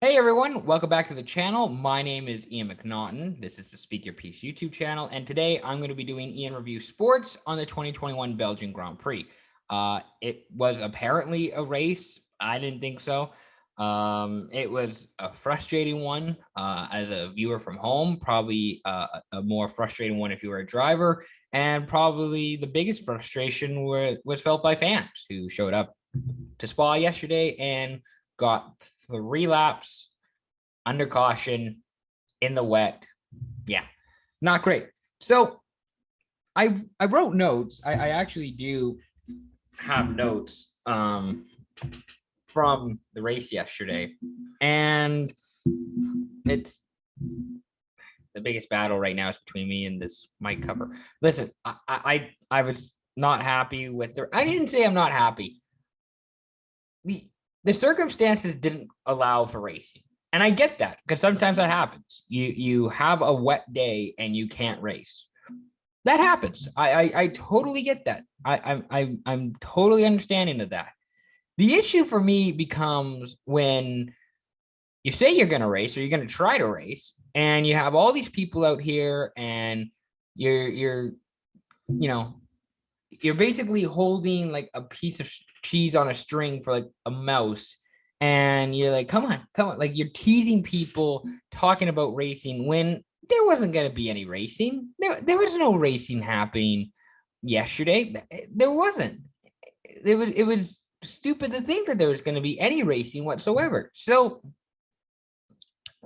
Hey everyone, welcome back to the channel. My name is Ian McNaughton. This is the Speak Your Piece YouTube channel, and today I'm going to be doing Ian Review Sports on the 2021 Belgian Grand Prix. It was apparently a race. I didn't think so. It was a frustrating one as a viewer from home, probably a more frustrating one if you were a driver, and probably the biggest frustration was felt by fans who showed up to Spa yesterday and got 3 laps under caution in the wet. Yeah, not great. So I wrote notes. I actually do have notes from the race yesterday, and it's the biggest battle right now is between me and this mic cover. Listen, I was not happy with the. I didn't say I'm not happy. The circumstances didn't allow for racing. And I get that because sometimes that happens. You have a wet day and you can't race. That happens. I totally get that. I'm totally understanding of that. The issue for me becomes when you say you're going to race or you're going to try to race, and you have all these people out here, and you're basically holding like a piece of cheese on a string for like a mouse, and you're like, come on, like you're teasing people talking about racing when there wasn't going to be any racing. There was no racing happening yesterday. There wasn't. It was stupid to think that there was going to be any racing whatsoever. So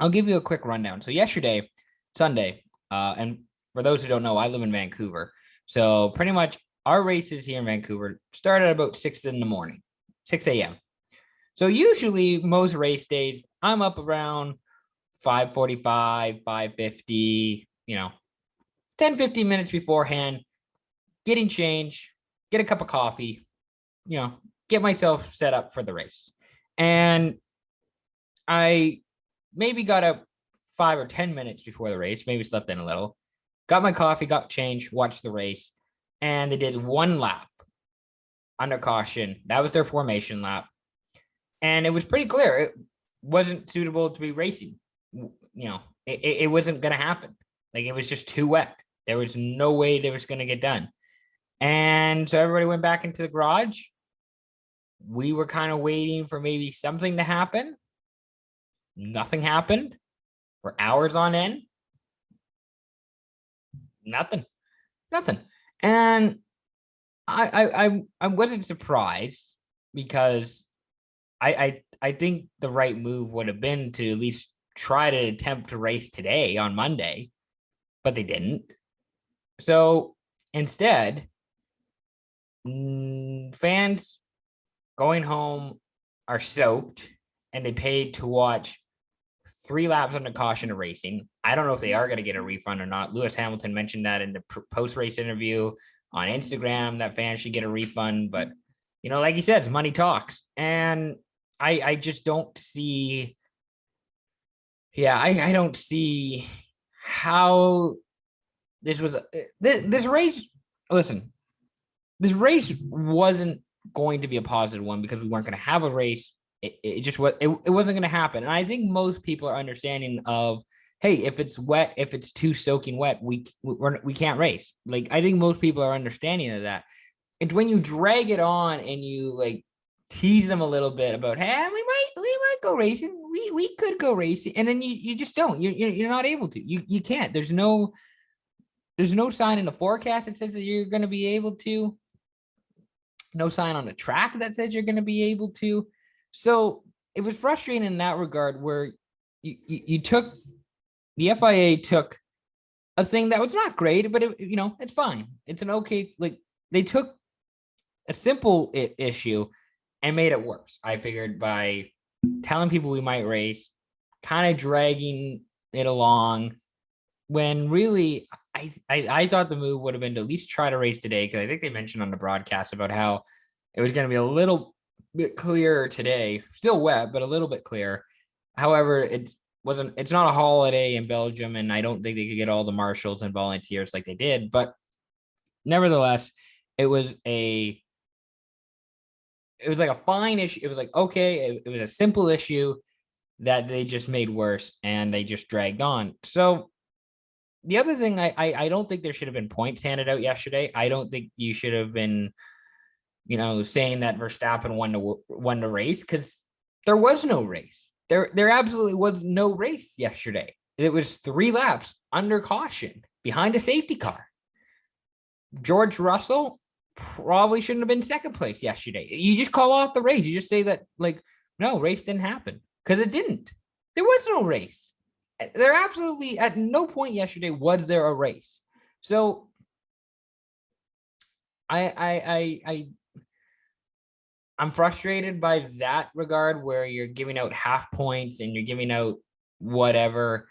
I'll give you a quick rundown. So yesterday, Sunday, and for those who don't know, I live in Vancouver. So pretty much our races here in Vancouver start at about 6 in the morning, 6 a.m. So usually most race days, I'm up around 5:45, 5:50, 10, 15 minutes beforehand, getting changed, get a cup of coffee, get myself set up for the race. And I maybe got up 5 or 10 minutes before the race, maybe slept in a little, got my coffee, got changed, watched the race, and they did 1 lap under caution. That was their formation lap. And it was pretty clear it wasn't suitable to be racing. It wasn't going to happen. Like, it was just too wet. There was no way they was going to get done. And so everybody went back into the garage. We were kind of waiting for maybe something to happen. Nothing happened for hours on end. Nothing. And I wasn't surprised because I think the right move would have been to at least try to attempt to race today on Monday, but they didn't. So instead, fans going home are soaked, and they paid to watch 3 laps under caution of racing. I don't know if they are going to get a refund or not. Lewis Hamilton mentioned that in the post-race interview on Instagram, that fans should get a refund. But, like he says, money talks. And I just don't see. Yeah, I don't see how this was. This race, listen, this race wasn't going to be a positive one because we weren't going to have a race. It just was. It wasn't going to happen. And I think most people are understanding of, hey, if it's wet, if it's too soaking wet, we can't race. Like, I think most people are understanding of that. It's when you drag it on and you like tease them a little bit about, hey, we might go racing. We could go racing, and then you just don't. You're not able to. You can't. There's no sign in the forecast that says that you're going to be able to. No sign on the track that says you're going to be able to. So it was frustrating in that regard, where you took, the FIA took a thing that was not great, but it's fine. It's an okay, like, they took a simple issue and made it worse. I figured by telling people we might race, kind of dragging it along, when really I thought the move would have been to at least try to race today, because I think they mentioned on the broadcast about how it was going to be a little bit clearer today, still wet, but a little bit clearer. However, it's not a holiday in Belgium, and I don't think they could get all the marshals and volunteers like they did, but nevertheless, it was like a fine issue. It was like, okay, it was a simple issue. that they just made worse and they just dragged on. So the other thing, I don't think there should have been points handed out yesterday. I don't think you should have been, saying that Verstappen won the race, because there was no race. There absolutely was no race yesterday. It was 3 laps under caution behind a safety car. George Russell probably shouldn't have been second place yesterday. You just call off the race. You just say that, like, no, race didn't happen, because it didn't. There was no race. There absolutely, at no point yesterday was there a race. So I'm frustrated by that regard, where you're giving out half points and you're giving out whatever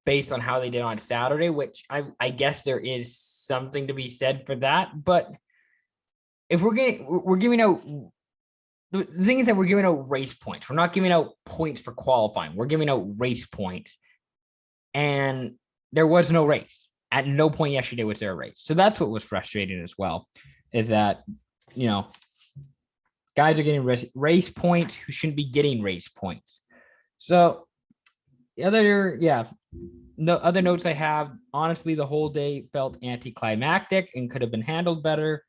based on how they did on Saturday, which I guess there is something to be said for that. But if we're giving out, the thing is that we're giving out race points. We're not giving out points for qualifying. We're giving out race points. And there was no race. At no point yesterday was there a race. So that's what was frustrating as well, is that, guys are getting race points who shouldn't be getting race points. So the other notes I have, honestly, the whole day felt anticlimactic and could have been handled better,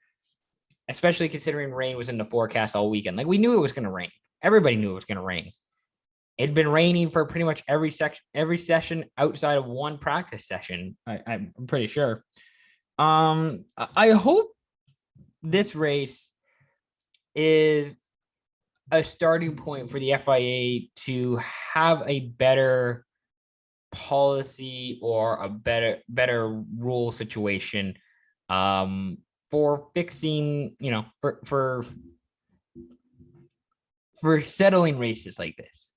especially considering rain was in the forecast all weekend. Like, we knew it was going to rain. Everybody knew it was going to rain. It'd been raining for pretty much every session outside of one practice session. I'm pretty sure. I hope this race is a starting point for the FIA to have a better policy or a better rule situation for fixing, for settling races like this.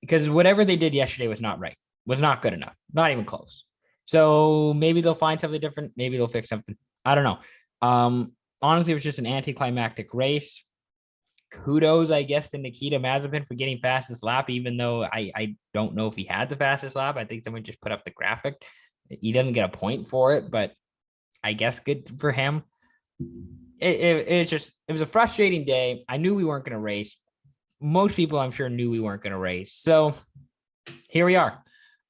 Because whatever they did yesterday was not right, was not good enough, not even close. So maybe they'll find something different. Maybe they'll fix something. I don't know. Honestly, it was just an anticlimactic race. Kudos, I guess, to Nikita Mazepin for getting fastest lap, even though I don't know if he had the fastest lap. I think someone just put up the graphic. He doesn't get a point for it, but I guess good for him. It was a frustrating day. I knew we weren't going to race. Most people, I'm sure, knew we weren't going to race. So here we are.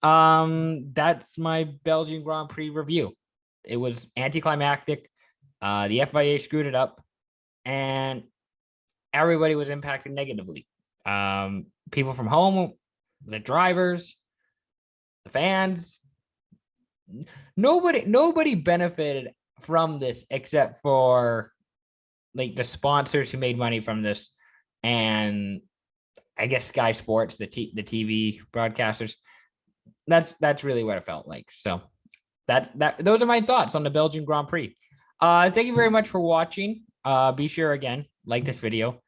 That's my Belgian Grand Prix review. It was anticlimactic. The FIA screwed it up, and everybody was impacted negatively. People from home, the drivers, the fans. Nobody benefited from this except for, like, the sponsors who made money from this, and I guess Sky Sports, the TV broadcasters. That's really what it felt like. So those are my thoughts on the Belgian Grand Prix. Thank you very much for watching. Be sure, again, like this video,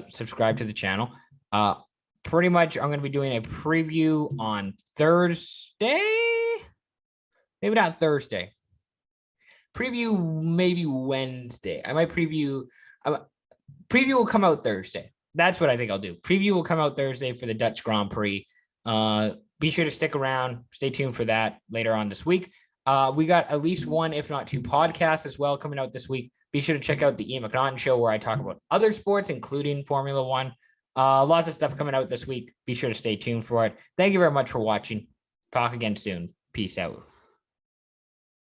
subscribe to the channel. Pretty much I'm going to be doing a preview on Thursday. Maybe not Thursday. Preview maybe Wednesday. I might preview. Preview will come out Thursday. That's what I think I'll do. Preview will come out Thursday for the Dutch Grand Prix. Be sure to stick around. Stay tuned for that later on this week. We got at least one, if not two, podcasts as well coming out this week. Be sure to check out the Ian McNaughton Show, where I talk about other sports, including Formula One. Lots of stuff coming out this week. Be sure to stay tuned for it. Thank you very much for watching. Talk again soon. Peace out.